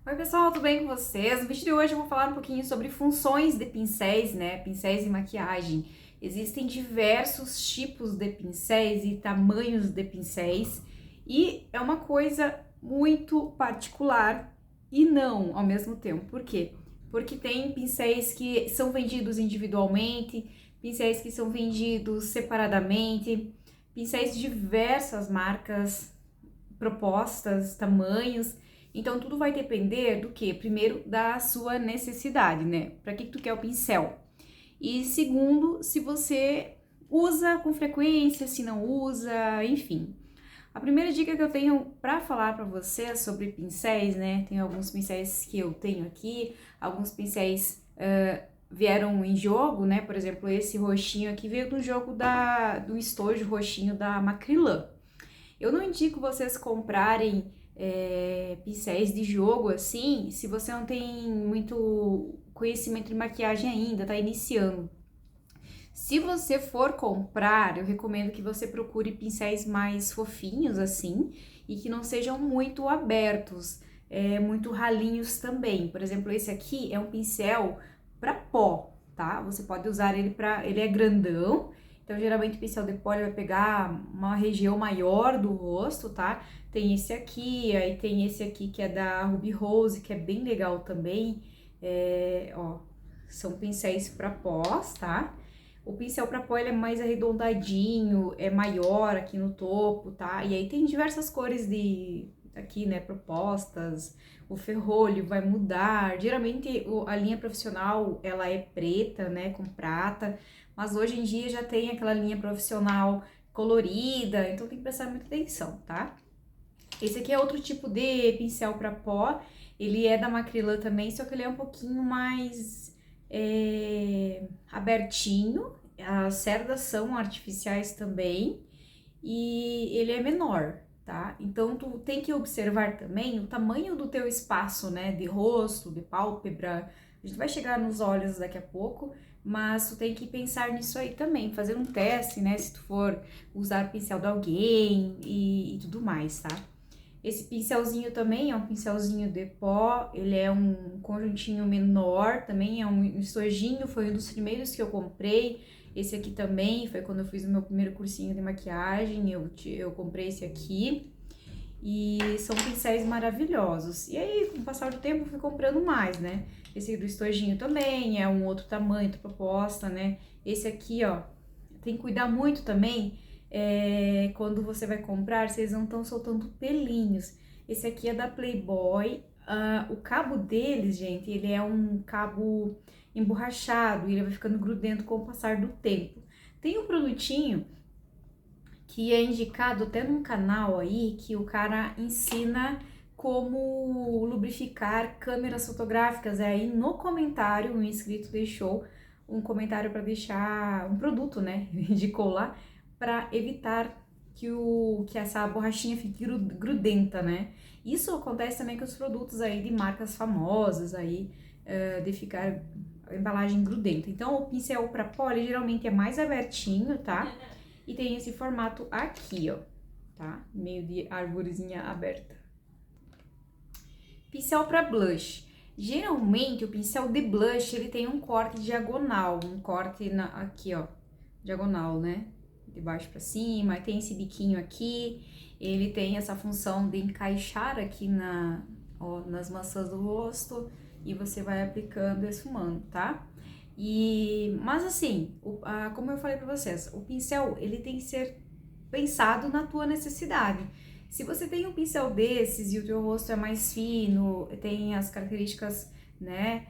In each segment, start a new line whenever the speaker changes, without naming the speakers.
Oi pessoal, tudo bem com vocês? No vídeo de hoje eu vou falar um pouquinho sobre funções de pincéis, né? Pincéis e maquiagem. Existem diversos tipos de pincéis e tamanhos de pincéis e é uma coisa muito particular e não ao mesmo tempo. Por quê? Porque tem pincéis que são vendidos individualmente, pincéis que são vendidos separadamente, pincéis de diversas marcas, propostas, tamanhos. Então tudo vai depender do que? Primeiro, da sua necessidade, né? Para que tu quer o pincel? E segundo, se você usa com frequência, se não usa, enfim. A primeira dica que eu tenho para falar para você sobre pincéis, né? Tem alguns pincéis que eu tenho aqui, alguns pincéis vieram em jogo, né? Por exemplo, esse roxinho aqui veio do jogo do estojo roxinho da Macrylan. Eu não indico vocês comprarem pincéis de jogo assim, se você não tem muito conhecimento de maquiagem ainda, tá iniciando. Se você for comprar, eu recomendo que você procure pincéis mais fofinhos assim e que não sejam muito abertos, muito ralinhos também. Por exemplo, esse aqui é um pincel para pó, tá? Você pode usar ele ele é grandão. Então, geralmente o pincel de pó ele vai pegar uma região maior do rosto, tá? Tem esse aqui, aí tem esse aqui que é da Ruby Rose, que é bem legal também. Ó, são pincéis para pós, tá? O pincel para pó ele é mais arredondadinho, é maior aqui no topo, tá? E aí tem diversas cores aqui, né, propostas. O ferrolho vai mudar. Geralmente a linha profissional ela é preta, né, com prata, mas hoje em dia já tem aquela linha profissional colorida, então tem que prestar muita atenção, tá? Esse aqui é outro tipo de pincel para pó, ele é da Macrylan também, só que ele é um pouquinho mais abertinho, as cerdas são artificiais também, e ele é menor, tá? Então, tu tem que observar também o tamanho do teu espaço, né, de rosto, de pálpebra. A gente vai chegar nos olhos daqui a pouco, mas tu tem que pensar nisso aí também, fazer um teste, né, se tu for usar o pincel de alguém e tudo mais, tá? Esse pincelzinho também é um pincelzinho de pó, ele é um conjuntinho menor, também é um estojinho, foi um dos primeiros que eu comprei. Esse aqui também, foi quando eu fiz o meu primeiro cursinho de maquiagem, eu comprei esse aqui. E são pincéis maravilhosos. E aí, com o passar do tempo, eu fui comprando mais, né? Esse do estojinho também é um outro tamanho, outra proposta, né? Esse aqui, ó, tem que cuidar muito também quando você vai comprar, vocês não estão soltando pelinhos. Esse aqui é da Playboy. O cabo deles, gente, ele é um cabo emborrachado e ele vai ficando grudento com o passar do tempo. Tem um produtinho que é indicado até num canal aí que o cara ensina como lubrificar câmeras fotográficas. Aí no comentário, um inscrito deixou um comentário para deixar um produto, né? Indicou lá para evitar que essa borrachinha fique grudenta, né? Isso acontece também com os produtos aí de marcas famosas aí, de ficar a embalagem grudenta. Então, o pincel para poli geralmente é mais abertinho, tá? E tem esse formato aqui, ó, tá? Meio de arvorezinha aberta. Pincel para blush. Geralmente, o pincel de blush, ele tem um corte diagonal, um corte aqui, ó, diagonal, né? De baixo para cima, tem esse biquinho aqui, ele tem essa função de encaixar aqui nas maçãs do rosto e você vai aplicando e esfumando, tá? Mas assim, como eu falei para vocês, o pincel ele tem que ser pensado na tua necessidade. Se você tem um pincel desses e o teu rosto é mais fino, tem as características, né,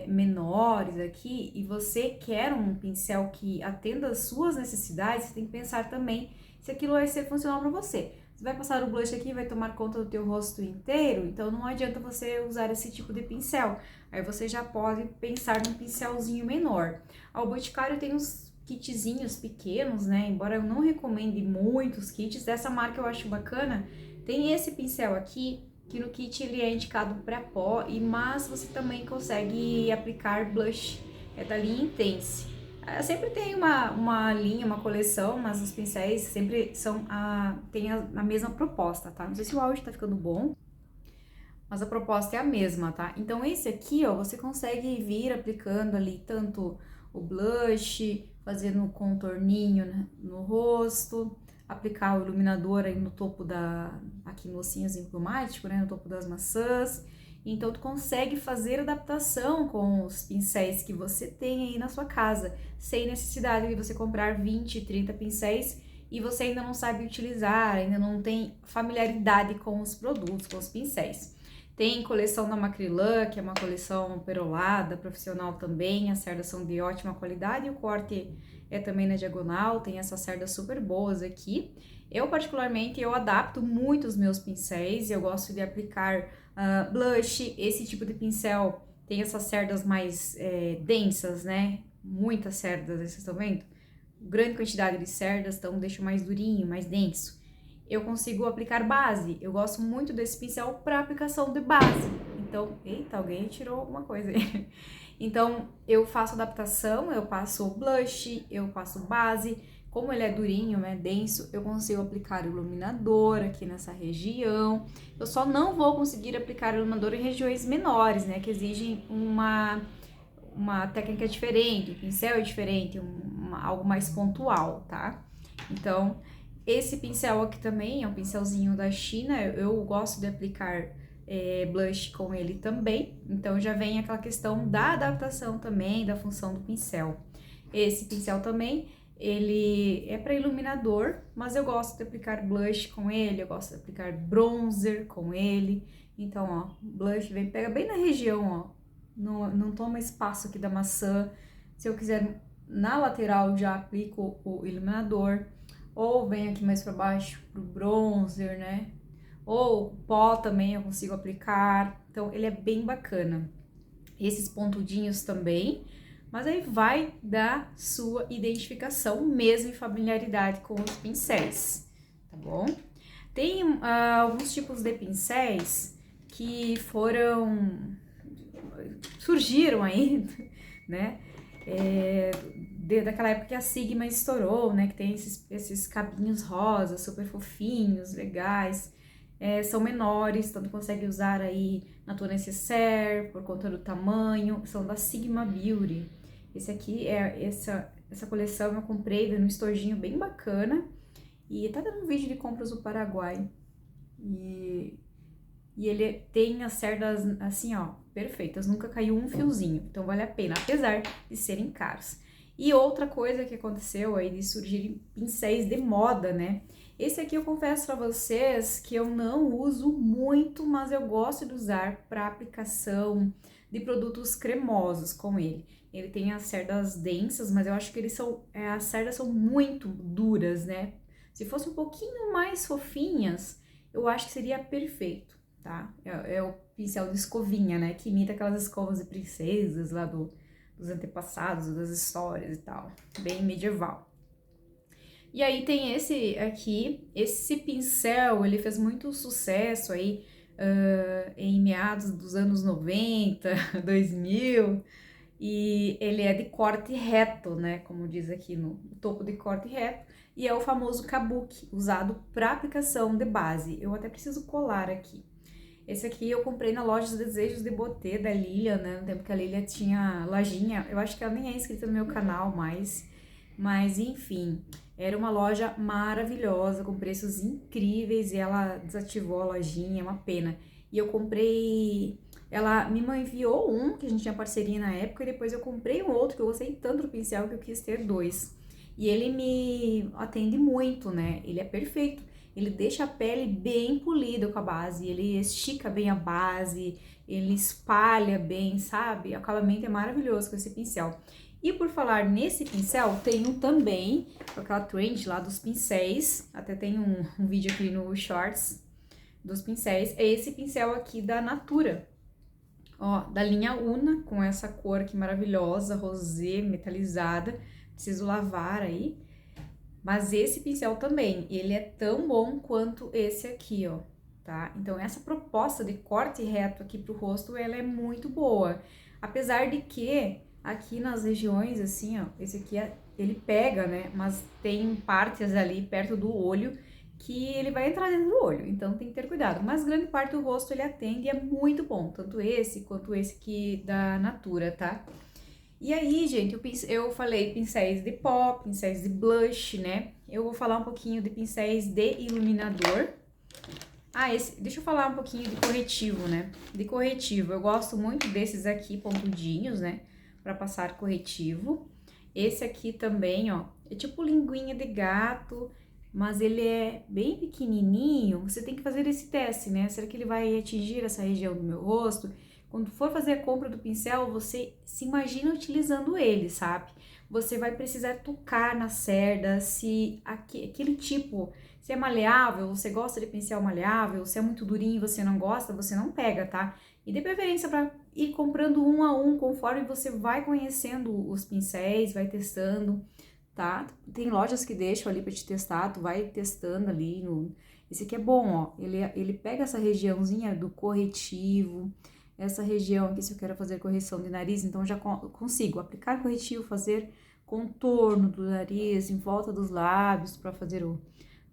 menores aqui, e você quer um pincel que atenda às suas necessidades, você tem que pensar também se aquilo vai ser funcional para você. Você vai passar o blush aqui, vai tomar conta do teu rosto inteiro, então não adianta você usar esse tipo de pincel. Aí você já pode pensar num pincelzinho menor. O Boticário tem uns kitzinhos pequenos, né? Embora eu não recomende muitos kits, dessa marca eu acho bacana. Tem esse pincel aqui, que no kit ele é indicado para pó, mas você também consegue aplicar blush, é da linha Intense. Sempre tem uma linha, uma coleção, mas os pincéis sempre tem a mesma proposta, tá? Não sei se o áudio tá ficando bom, mas a proposta é a mesma, tá? Então esse aqui, ó, você consegue vir aplicando ali tanto o blush, fazendo um contorninho no rosto, aplicar o iluminador aí no topo aqui no ossinhozinho cromático, né, no topo das maçãs. Então tu consegue fazer adaptação com os pincéis que você tem aí na sua casa, sem necessidade de você comprar 20, 30 pincéis e você ainda não sabe utilizar, ainda não tem familiaridade com os produtos, com os pincéis. Tem coleção da Macrylan, que é uma coleção perolada, profissional também, as cerdas são de ótima qualidade e o corte é também na diagonal, tem essas cerdas super boas aqui. Eu particularmente, eu adapto muito os meus pincéis, eu gosto de aplicar blush, esse tipo de pincel tem essas cerdas mais densas, né? Muitas cerdas, vocês estão vendo? Grande quantidade de cerdas, então deixa mais durinho, mais denso. Eu consigo aplicar base, eu gosto muito desse pincel para aplicação de base. Então, eita, alguém tirou alguma coisa aí. Então, eu faço adaptação, eu passo blush, eu passo base. Como ele é durinho, né, denso, eu consigo aplicar iluminador aqui nessa região. Eu só não vou conseguir aplicar iluminador em regiões menores, né, que exigem uma técnica diferente, um pincel é diferente, algo mais pontual, tá? Então, esse pincel aqui também é um pincelzinho da China, eu gosto de aplicar blush com ele também, então já vem aquela questão da adaptação também, da função do pincel. Esse pincel também, ele é para iluminador, mas eu gosto de aplicar blush com ele, eu gosto de aplicar bronzer com ele, então, ó, blush pega bem na região, ó, não toma espaço aqui da maçã. Se eu quiser na lateral, já aplico o iluminador, ou venho aqui mais para baixo pro bronzer, né? Ou pó também eu consigo aplicar, então ele é bem bacana. Esses pontudinhos também, mas aí vai da sua identificação mesmo e familiaridade com os pincéis, tá bom? Tem alguns tipos de pincéis que surgiram aí, né? Daquela época que a Sigma estourou, né? Que tem esses cabinhos rosas, super fofinhos, legais. São menores, então tu consegue usar aí na tua necessaire, por conta do tamanho. São da Sigma Beauty. Esse aqui essa coleção eu comprei num estojinho bem bacana. E tá dando um vídeo de compras do Paraguai. E ele tem as cerdas assim, ó, perfeitas, nunca caiu um fiozinho, então vale a pena, apesar de serem caros. E outra coisa que aconteceu aí de surgirem pincéis de moda, né? Esse aqui eu confesso pra vocês que eu não uso muito, mas eu gosto de usar para aplicação de produtos cremosos com ele. Ele tem as cerdas densas, mas eu acho que as cerdas são muito duras, né? Se fosse um pouquinho mais fofinhas, eu acho que seria perfeito. Tá? É o pincel de escovinha, né? Que imita aquelas escovas de princesas lá dos antepassados, das histórias e tal. Bem medieval. E aí tem esse aqui, esse pincel, ele fez muito sucesso aí em meados dos anos 90, 2000. E ele é de corte reto, né? Como diz aqui no topo de corte reto. E é o famoso kabuki, usado para aplicação de base. Eu até preciso colar aqui. Esse aqui eu comprei na loja dos Desejos de Botê da Lilia, né? No tempo que a Lilia tinha lojinha. Eu acho que ela nem é inscrita no meu canal mais. Mas, enfim, era uma loja maravilhosa, com preços incríveis. E ela desativou a lojinha, é uma pena. E eu comprei... Ela me enviou um, que a gente tinha parceria na época. E depois eu comprei um outro, que eu gostei tanto do pincel que eu quis ter dois. E ele me atende muito, né? Ele é perfeito. Ele deixa a pele bem polida com a base, ele estica bem a base, ele espalha bem, sabe? O acabamento é maravilhoso com esse pincel. E por falar nesse pincel, tenho também aquela trend lá dos pincéis, até tem um vídeo aqui no Shorts dos pincéis, é esse pincel aqui da Natura, ó, da linha Una, com essa cor aqui maravilhosa, rosé, metalizada, preciso lavar aí. Mas esse pincel também, ele é tão bom quanto esse aqui, ó, tá? Então, essa proposta de corte reto aqui pro rosto, ela é muito boa. Apesar de que, aqui nas regiões, assim, ó, esse aqui, ele pega, né? Mas tem partes ali perto do olho que ele vai entrar dentro do olho, então tem que ter cuidado. Mas grande parte do rosto ele atende e é muito bom, tanto esse quanto esse aqui da Natura, tá? E aí, gente, eu falei pincéis de pó, pincéis de blush, né? Eu vou falar um pouquinho de pincéis de iluminador. Deixa eu falar um pouquinho de corretivo, né? De corretivo, eu gosto muito desses aqui, pontudinhos, né? Pra passar corretivo. Esse aqui também, ó, é tipo linguinha de gato, mas ele é bem pequenininho. Você tem que fazer esse teste, né? Será que ele vai atingir essa região do meu rosto? Quando for fazer a compra do pincel, você se imagina utilizando ele, sabe? Você vai precisar tocar na cerda, se aquele tipo, se é maleável, você gosta de pincel maleável, se é muito durinho e você não gosta, você não pega, tá? E de preferência para ir comprando um a um, conforme você vai conhecendo os pincéis, vai testando, tá? Tem lojas que deixam ali para te testar, tu vai testando ali no... Esse aqui é bom, ó, ele pega essa regiãozinha do corretivo, essa região aqui, se eu quero fazer correção de nariz, então já consigo aplicar corretivo, fazer contorno do nariz, em volta dos lábios, para fazer o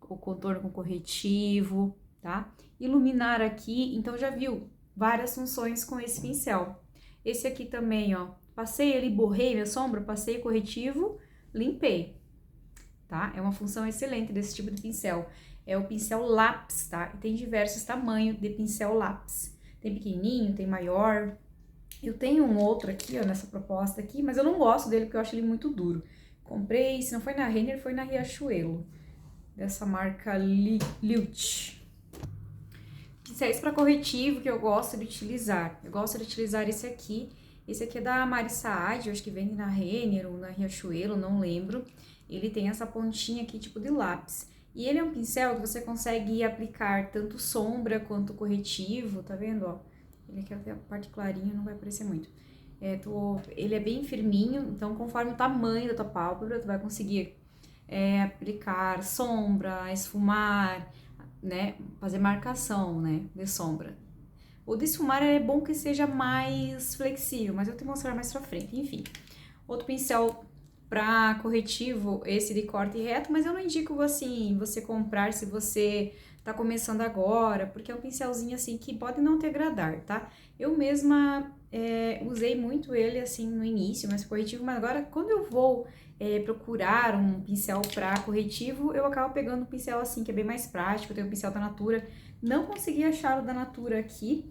contorno com corretivo, tá? Iluminar aqui, então já viu várias funções com esse pincel. Esse aqui também, ó, passei ele, borrei minha sombra, passei corretivo, limpei, tá? É uma função excelente desse tipo de pincel. É o pincel lápis, tá? E tem diversos tamanhos de pincel lápis. Tem pequenininho, tem maior. Eu tenho um outro aqui, ó, nessa proposta aqui, mas eu não gosto dele porque eu acho ele muito duro. Comprei, se não foi na Renner, foi na Riachuelo, dessa marca Lilt. Pincéis para corretivo que eu gosto de utilizar. Eu gosto de utilizar esse aqui. Esse aqui é da Mari Saad, eu acho que vem na Renner ou na Riachuelo, não lembro. Ele tem essa pontinha aqui, tipo de lápis. E ele é um pincel que você consegue aplicar tanto sombra quanto corretivo, tá vendo, ó? Ele aqui até a parte clarinha não vai aparecer muito. Ele é bem firminho, então conforme o tamanho da tua pálpebra, tu vai conseguir aplicar sombra, esfumar, né? Fazer marcação, né? De sombra. O de esfumar é bom que seja mais flexível, mas eu te mostrar mais pra frente, enfim. Outro pincel para corretivo, esse de corte reto, mas eu não indico assim você comprar se você tá começando agora, porque é um pincelzinho assim que pode não te agradar, tá? Eu mesma usei muito ele assim no início, mas corretivo, mas agora quando eu vou procurar um pincel para corretivo, eu acabo pegando um pincel assim que é bem mais prático. Eu tenho um pincel da Natura, não consegui achar o da Natura aqui,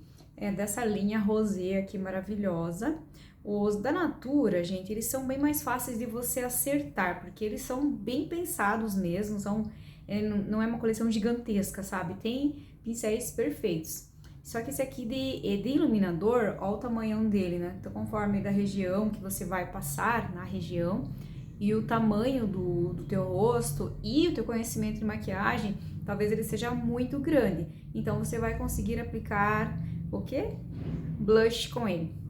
dessa linha rosé aqui maravilhosa. Os da Natura, gente, eles são bem mais fáceis de você acertar, porque eles são bem pensados mesmo, não é uma coleção gigantesca, sabe? Tem pincéis perfeitos. Só que esse aqui de iluminador, ó o tamanho dele, né? Então, conforme da região que você vai passar na região e o tamanho do teu rosto e o teu conhecimento de maquiagem, talvez ele seja muito grande. Então, você vai conseguir aplicar o quê? Blush com ele.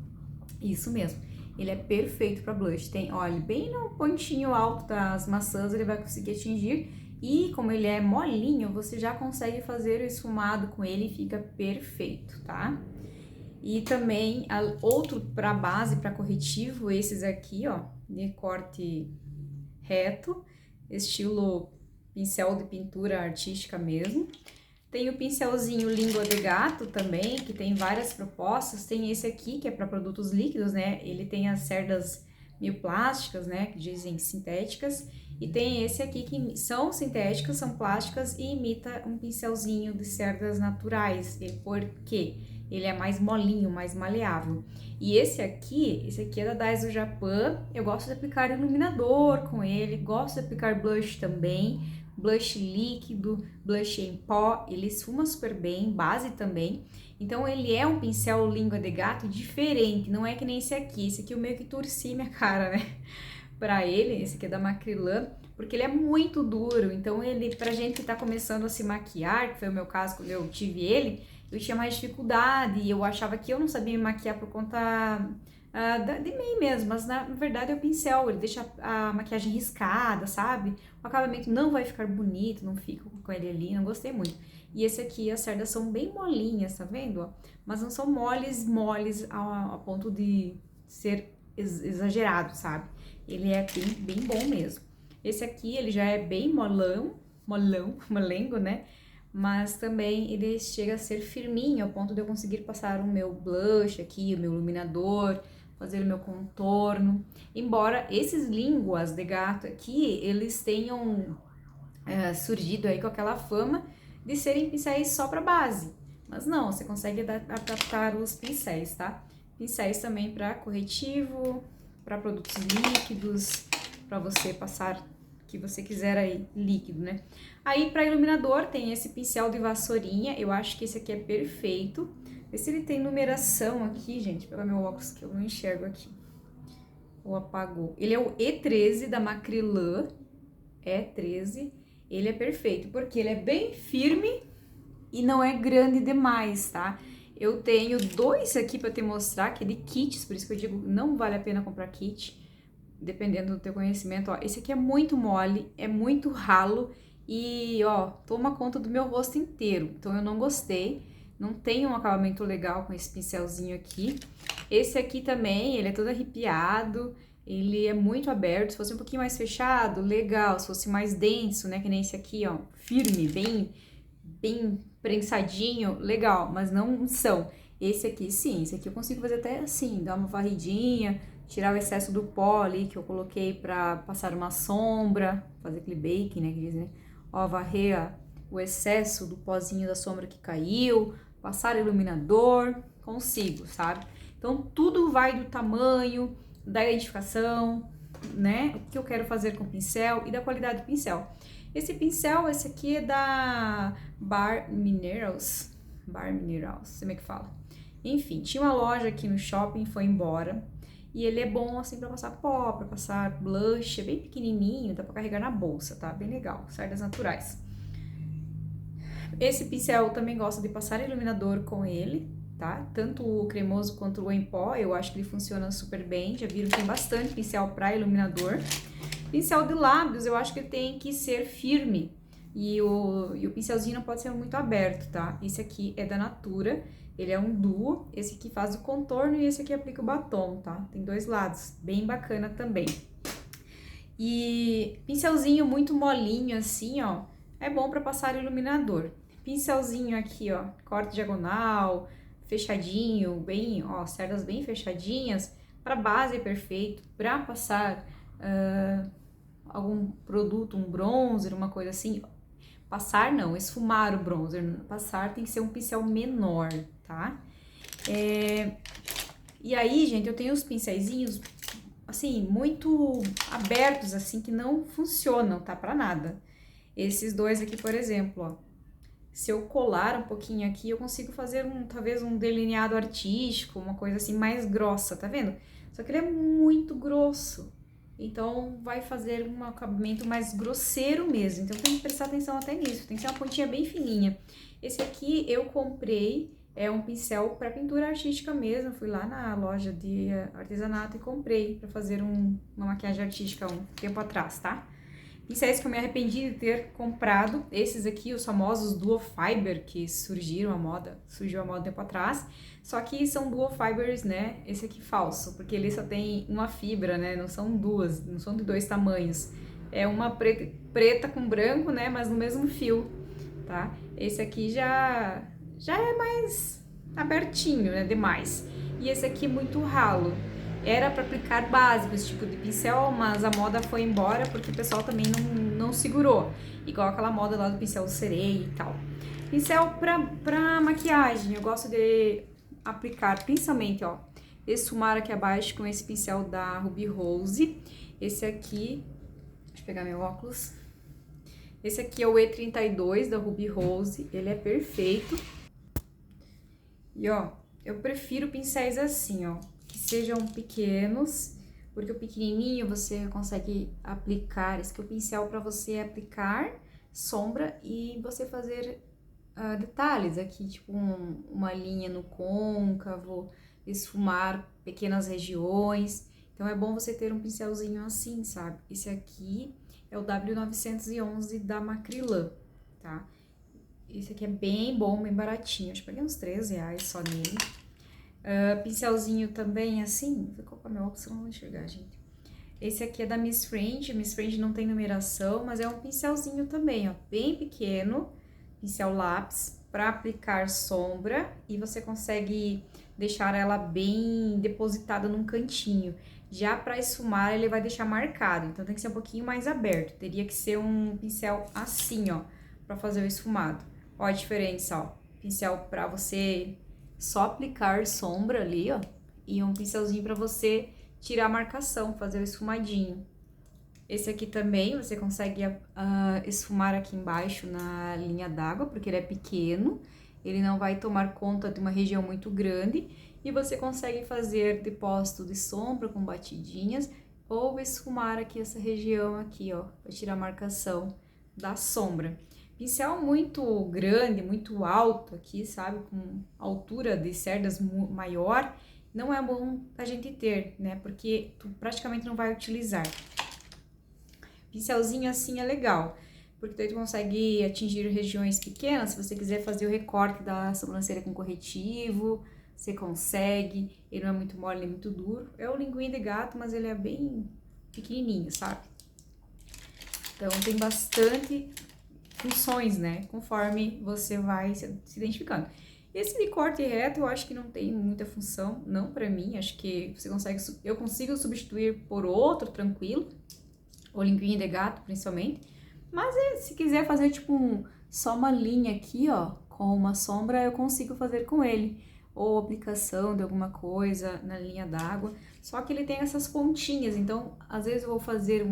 Isso mesmo, ele é perfeito para blush. Tem, olha, bem no pontinho alto das maçãs ele vai conseguir atingir. E como ele é molinho, você já consegue fazer o esfumado com ele e fica perfeito, tá? E também outro para base, para corretivo, esses aqui, ó, de corte reto, estilo pincel de pintura artística mesmo. Tem o pincelzinho língua de gato também, que tem várias propostas. Tem esse aqui, que é para produtos líquidos, né? Ele tem as cerdas meio plásticas, né? Que dizem sintéticas. E tem esse aqui que são sintéticas, são plásticas e imita um pincelzinho de cerdas naturais. Porque ele é mais molinho, mais maleável. E esse aqui é da Daiso Japan. Eu gosto de aplicar iluminador com ele, gosto de aplicar blush também. Blush líquido, blush em pó, ele esfuma super bem, base também. Então ele é um pincel língua de gato diferente, não é que nem esse aqui eu meio que torci minha cara, né? Pra ele, esse aqui é da Macrylan, porque ele é muito duro, então ele, pra gente que tá começando a se maquiar, que foi o meu caso quando eu tive ele, eu tinha mais dificuldade e eu achava que eu não sabia me maquiar por conta de mim mesmo, mas na verdade é o pincel, ele deixa a maquiagem riscada, sabe? O acabamento não vai ficar bonito, não fica com ele ali, não gostei muito. E esse aqui, as cerdas são bem molinhas, tá vendo? Mas não são moles a ponto de ser exagerado, sabe? Ele é bem bom mesmo. Esse aqui, ele já é bem molão, molengo, né? Mas também ele chega a ser firminho, ao ponto de eu conseguir passar o meu blush aqui, o meu iluminador, fazer o meu contorno. Embora esses línguas de gato aqui, eles tenham surgido aí com aquela fama de serem pincéis só para base. Mas não, você consegue adaptar os pincéis, tá? Pincéis também para corretivo, para produtos líquidos, para você passar o que você quiser aí, líquido, né? Aí para iluminador tem esse pincel de vassourinha, eu acho que esse aqui é perfeito. Vê se ele tem numeração aqui, gente, pelo meu óculos que eu não enxergo aqui. Ou apagou. Ele é o E13 da Macrylan, E13. Ele é perfeito, porque ele é bem firme e não é grande demais, tá? Eu tenho dois aqui para te mostrar, que é de kits, por isso que eu digo, não vale a pena comprar kit, dependendo do teu conhecimento. Ó, esse aqui é muito mole, é muito ralo e, ó, toma conta do meu rosto inteiro. Então, eu não gostei, não tem um acabamento legal com esse pincelzinho aqui. Esse aqui também, ele é todo arrepiado, ele é muito aberto. Se fosse um pouquinho mais fechado, legal. Se fosse mais denso, né, que nem esse aqui, ó, firme, bem prensadinho, legal, mas não são. Esse aqui, sim, esse aqui eu consigo fazer até assim, dar uma varridinha, tirar o excesso do pó ali que eu coloquei pra passar uma sombra, fazer aquele baking, né, que diz, né? Ó, varrer o excesso do pozinho da sombra que caiu, passar iluminador, consigo, sabe? Então, tudo vai do tamanho, da identificação, né? O que eu quero fazer com o pincel e da qualidade do pincel. Esse pincel, esse aqui é da Bar Minerals, como é que fala? Enfim, tinha uma loja aqui no shopping, foi embora. E ele é bom assim pra passar pó, pra passar blush, é bem pequenininho, dá pra carregar na bolsa, tá? Bem legal, cerdas naturais. Esse pincel eu também gosto de passar iluminador com ele, tá? Tanto o cremoso quanto o em pó, eu acho que ele funciona super bem. Já viram que tem bastante pincel para iluminador. Pincel de lábios, eu acho que ele tem que ser firme. E o pincelzinho não pode ser muito aberto, tá? Esse aqui é da Natura, ele é um duo. Esse aqui faz o contorno e esse aqui aplica o batom, tá? Tem dois lados, bem bacana também. E pincelzinho muito molinho assim, ó, é bom para passar iluminador. Pincelzinho aqui, ó, corte diagonal, fechadinho, bem, ó, cerdas bem fechadinhas. Para base é perfeito, para passar algum produto, um bronzer, uma coisa assim. Passar não, esfumar o bronzer. Passar tem que ser um pincel menor, tá? E aí, gente, eu tenho os pincelzinhos, assim, muito abertos, assim, que não funcionam, tá? Pra nada. Esses dois aqui, por exemplo, ó. Se eu colar um pouquinho aqui, eu consigo fazer talvez um delineado artístico, uma coisa assim mais grossa, tá vendo? Só que ele é muito grosso. Então, vai fazer um acabamento mais grosseiro mesmo. Então, tem que prestar atenção até nisso. Tem que ser uma pontinha bem fininha. Esse aqui eu comprei, é um pincel para pintura artística mesmo. Fui lá na loja de artesanato e comprei para fazer uma maquiagem artística um tempo atrás, tá? Pincéis que eu me arrependi de ter comprado. Esses aqui, os famosos Duo Fiber, que surgiu a moda um tempo atrás. Só que são Duo Fibers, né? Esse aqui falso, porque ele só tem uma fibra, né? Não são duas, não são de dois tamanhos. É uma preta com branco, né? Mas no mesmo fio, tá? Esse aqui já é mais abertinho, né? Demais. E esse aqui muito ralo. Era para aplicar básico esse tipo de pincel, mas a moda foi embora porque o pessoal também não segurou. Igual aquela moda lá do pincel sereia e tal. Pincel pra maquiagem, eu gosto de aplicar principalmente, ó, esfumar aqui abaixo com esse pincel da Ruby Rose. Esse aqui, deixa eu pegar meu óculos. Esse aqui é o E32 da Ruby Rose, ele é perfeito. E ó, eu prefiro pincéis assim, ó, que sejam pequenos, porque o pequenininho você consegue aplicar, esse aqui é o pincel para você aplicar sombra e você fazer detalhes aqui, tipo uma linha no côncavo, esfumar pequenas regiões. Então é bom você ter um pincelzinho assim, sabe? Esse aqui é o W911 da Macrylan, tá? Esse aqui é bem bom, bem baratinho. Acho que paguei uns R$13 só nele. Pincelzinho também assim. Vou colocar meu óculos, senão não vou enxergar, gente. Esse aqui é da Miss Friend. Miss Friend não tem numeração, mas é um pincelzinho também, ó, bem pequeno. Pincel lápis para aplicar sombra e você consegue deixar ela bem depositada num cantinho. Já para esfumar, ele vai deixar marcado, então tem que ser um pouquinho mais aberto. Teria que ser um pincel assim, ó, para fazer o esfumado. Ó a diferença, ó. Pincel para você só aplicar sombra ali, ó, e um pincelzinho para você tirar a marcação, fazer o esfumadinho. Esse aqui também você consegue esfumar aqui embaixo na linha d'água, porque ele é pequeno, ele não vai tomar conta de uma região muito grande, e você consegue fazer depósito de sombra com batidinhas, ou esfumar aqui essa região aqui, ó, para tirar a marcação da sombra. Pincel muito grande, muito alto aqui, sabe, com altura de cerdas maior, não é bom a gente ter, né, porque tu praticamente não vai utilizar. Pincelzinho assim é legal, porque daí tu consegue atingir regiões pequenas. Se você quiser fazer o recorte da sobrancelha com corretivo, você consegue. Ele não é muito mole nem muito duro. É o linguinha de gato, mas ele é bem pequenininho, sabe? Então tem bastante funções, né? Conforme você vai se identificando. Esse de corte reto eu acho que não tem muita função, não pra mim. Acho que você consegue, eu consigo substituir por outro tranquilo. O linguinha de gato, principalmente. Mas se quiser fazer, tipo, só uma linha aqui, ó, com uma sombra, eu consigo fazer com ele. Ou aplicação de alguma coisa na linha d'água. Só que ele tem essas pontinhas, então, às vezes eu vou fazer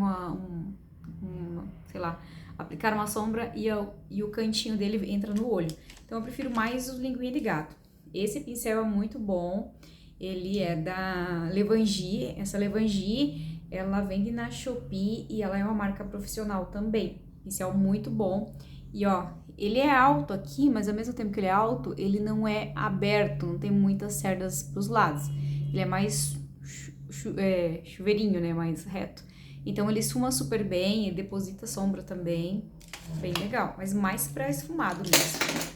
sei lá, aplicar uma sombra e o cantinho dele entra no olho. Então, eu prefiro mais o linguinha de gato. Esse pincel é muito bom. Ele é da Levangie. Essa Levangie, ela vende na Shopee e ela é uma marca profissional também. Pincel muito bom. E ó, ele é alto aqui, mas ao mesmo tempo que ele é alto, ele não é aberto, não tem muitas cerdas pros lados. Ele é mais chuveirinho, né, mais reto. Então ele esfuma super bem, ele deposita sombra também, bem legal, mas mais pra esfumado mesmo.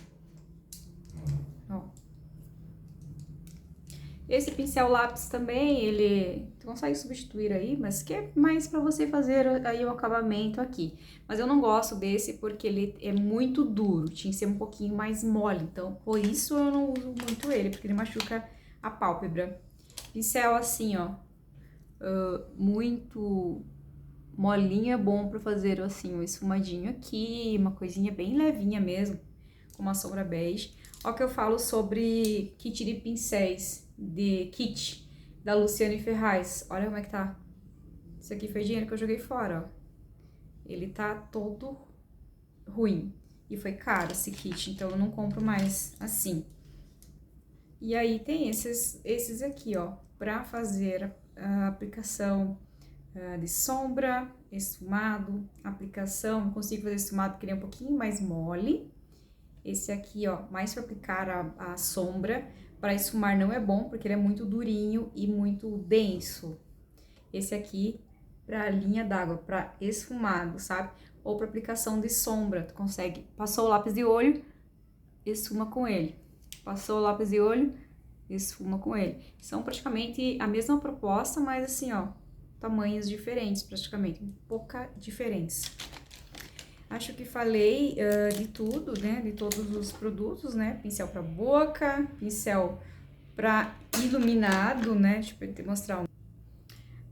Esse pincel lápis também, ele consegue substituir aí, mas que é mais para você fazer aí o acabamento aqui. Mas eu não gosto desse porque ele é muito duro, tinha que ser um pouquinho mais mole. Então, por isso eu não uso muito ele, porque ele machuca a pálpebra. Pincel assim, ó, muito molinho, é bom para fazer assim, um esfumadinho aqui, uma coisinha bem levinha mesmo, com uma sombra bege. Ó que eu falo sobre kit de pincéis, de kit da Luciane Ferraz. Olha como é que tá. Isso aqui foi dinheiro que eu joguei fora, ó. Ele tá todo ruim. E foi caro esse kit, então eu não compro mais assim. E aí tem esses aqui, ó, pra fazer a aplicação de sombra, esfumado, aplicação. Eu consigo fazer esfumado porque ele é um pouquinho mais mole. Esse aqui, ó, mais para aplicar a sombra. Para esfumar não é bom, porque ele é muito durinho e muito denso. Esse aqui, para linha d'água, para esfumado, sabe? Ou para aplicação de sombra, tu consegue. Passou o lápis de olho, esfuma com ele. Passou o lápis de olho, esfuma com ele. São praticamente a mesma proposta, mas assim, ó, tamanhos diferentes praticamente, pouca diferença. Acho que falei de tudo, né? De todos os produtos, né? Pincel para boca, pincel para iluminado, né? Deixa eu te mostrar um.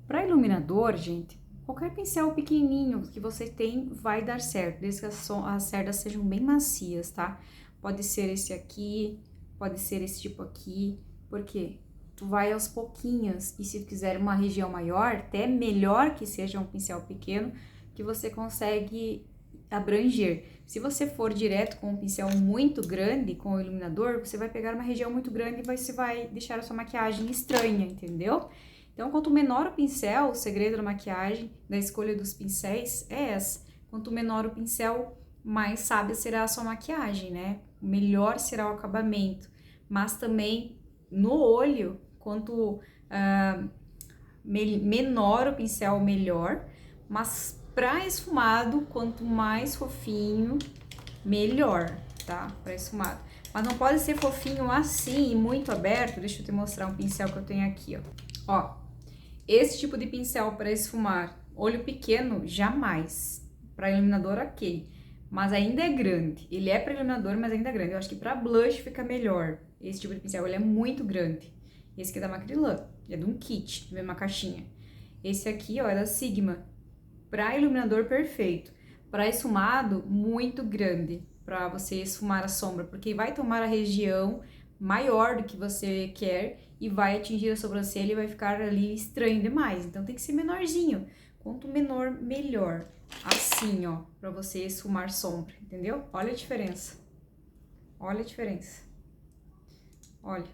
Para iluminador, gente, qualquer pincel pequenininho que você tem vai dar certo, desde que as cerdas sejam bem macias, tá? Pode ser esse aqui, pode ser esse tipo aqui, porque tu vai aos pouquinhos, e se tu quiser uma região maior, até melhor que seja um pincel pequeno, que você consegue abranger. Se você for direto com um pincel muito grande, com o iluminador, você vai pegar uma região muito grande e você vai deixar a sua maquiagem estranha, entendeu? Então, quanto menor o pincel, o segredo da maquiagem, da escolha dos pincéis é essa. Quanto menor o pincel, mais sábia será a sua maquiagem, né? Melhor será o acabamento. Mas também, no olho, quanto menor o pincel, melhor. Mas para esfumado, quanto mais fofinho, melhor, tá? Para esfumado. Mas não pode ser fofinho assim e muito aberto. Deixa eu te mostrar um pincel que eu tenho aqui, ó. Ó, Esse tipo de pincel para esfumar, olho pequeno, jamais. Para iluminador, ok. Mas ainda é grande. Ele é para iluminador, mas ainda é grande. Eu acho que para blush fica melhor. Esse tipo de pincel, ele é muito grande. Esse aqui é da Macrylan, é de um kit, mesma caixinha. Esse aqui, ó, é da Sigma. Para iluminador, perfeito. Para esfumado, muito grande. Para você esfumar a sombra, porque vai tomar a região maior do que você quer e vai atingir a sobrancelha e vai ficar ali estranho demais. Então tem que ser menorzinho. Quanto menor, melhor. Assim, ó, para você esfumar sombra, entendeu? Olha a diferença. Olha a diferença. Olha.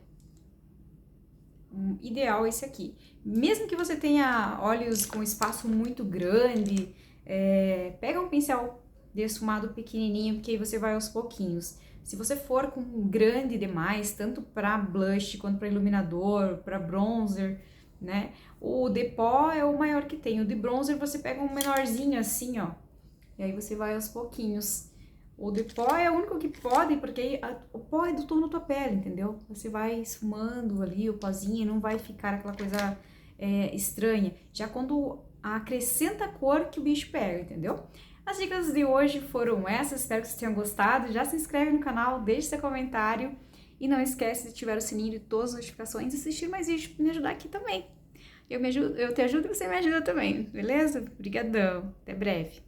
Ideal esse aqui. Mesmo que você tenha olhos com espaço muito grande, pega um pincel desfumado pequenininho, porque aí você vai aos pouquinhos. Se você for com um grande demais, tanto para blush quanto para iluminador, para bronzer, né? O de pó é o maior que tem. O de bronzer você pega um menorzinho assim, ó. E aí você vai aos pouquinhos. O de pó é o único que pode, porque o pó é do tom da tua pele, entendeu? Você vai esfumando ali o pozinho e não vai ficar aquela coisa estranha. Já quando acrescenta cor que o bicho pega, entendeu? As dicas de hoje foram essas, espero que vocês tenham gostado. Já se inscreve no canal, deixe seu comentário e não esquece de ativar o sininho de todas as notificações e assistir mais vídeos para me ajudar aqui também. Eu te ajudo e você me ajuda também, beleza? Obrigadão, até breve.